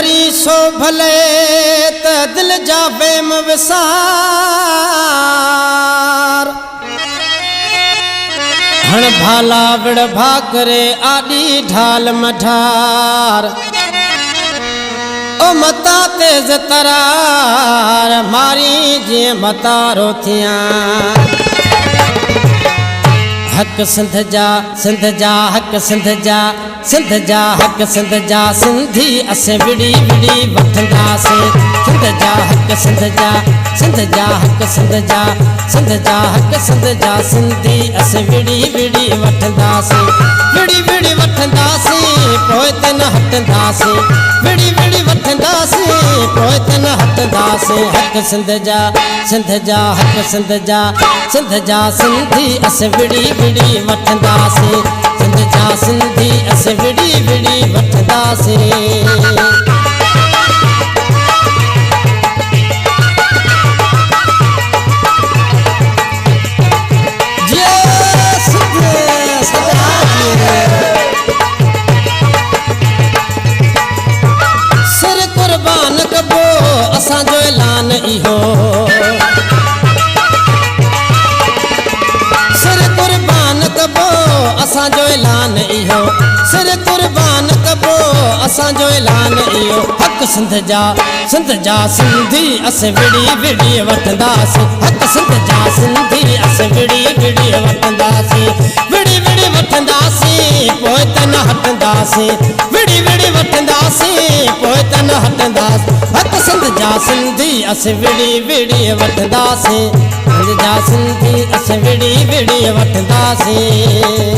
करी सो भले त दिल जा वेम विसार हण भाला विड़ भा करे आडी ढाल मठार ओ मता तेज तरार मारी जी मतारो थियां हक सिंध जा हक सिंध जा हक सिंध जा सिंधी असे विड़ी विड़ी वठंदासीं सिंध जा हक सिंध जा हक सिंध जा हक सिंध जा सिंधी असे विड़ी विड़ी वठंदासीं विड़ी विड़ी वठंदासीं पोइ त न हटंदासीं विड़ी विड़ी वठंदासीं पोइ त न हटंदासीं हक सिंध जा हक सिंध जा सिंधी असे विड़ी विड़ी वठंदासीं सिंध जा सिंधी असे विड़ी विड़ी वठंदासीं सिर कुर्बान कबो असांजो ऐलान इहो सिर कुर्बान कबो असांजो ऐलान इहो सिर कुर्बान कबो असांजो ऐलान इहो हक सिंध जा सिंधी असे विड़ी विड़ी वठंदासीं हक सिंध जा सिंधी असे विड़ी विड़ी वठंदासीं विड़ी विड़ी वठंदासीं पोइ त न हटंदासीं विड़ी विड़ी वठंदासीं पोइ त न हटंदासीं हक सिंध जा सिंधी असे विड़ी विड़ी वठंदासीं सिंध जा सिंधी असे विड़ी विड़ी वठंदासीं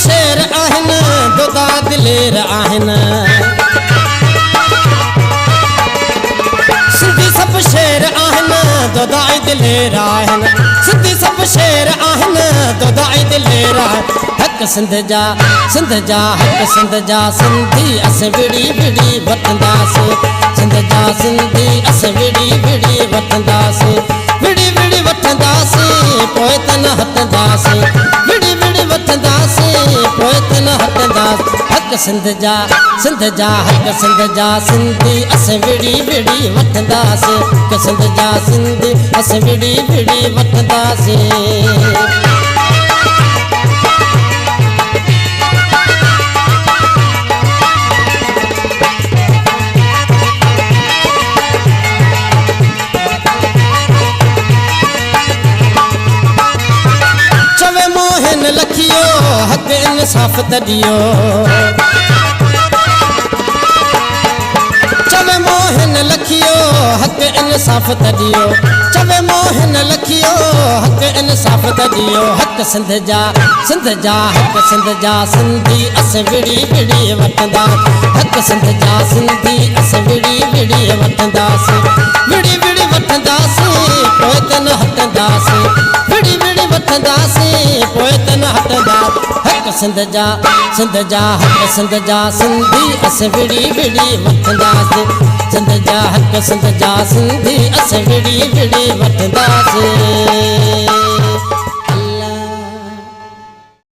शेर आहिनि दुदा दिलेर आहिनि सिंधी सभु शेर आहिनि दुदा दिलेर आहिनि सिंधी सभु शेर आहिनि दुदा दिलेर हक सिंध जा हक सिंध जा सिंधी असे विड़ी विड़ी वठंदासीं सिंध जा सिंधी असे विड़ी विड़ी वठंदासीं विड़ी विड़ी वठंदासीं पोइ त न हटंदासीं विड़ी विड़ी वठंदासीं पोइ त न हटंदासीं हक सिंध जा हक सिंध जा सिंधी असे विड़ी विड़ी वठंदासीं हक सिंध जा सिंधी असे विड़ी विड़ी वठंदासीं लखियो हक इंसाफ़ तॾियो चवे मोहन लखियो हक इंसाफ़ तॾियो चवे मोहन लखियो हक इंसाफ़ तॾियो हक सिंध जा हक सिंध जा सिंधी असे विड़ी विड़ी वठंदा हक सिंध जा सिंधी असे विड़ी विड़ी वठंदासीं विड़ी विड़ी वठंदासीं पोइ त न हटंदासीं विड़ी विड़ी वठंदासीं पोइ त न हटंदासीं हक सिंध जा हक सिंध जा सिंधी असे विड़ी विड़ी वठंदासीं सिंध जा हक सिंध जा सिंधी असे विड़ी विड़ी वठंदासीं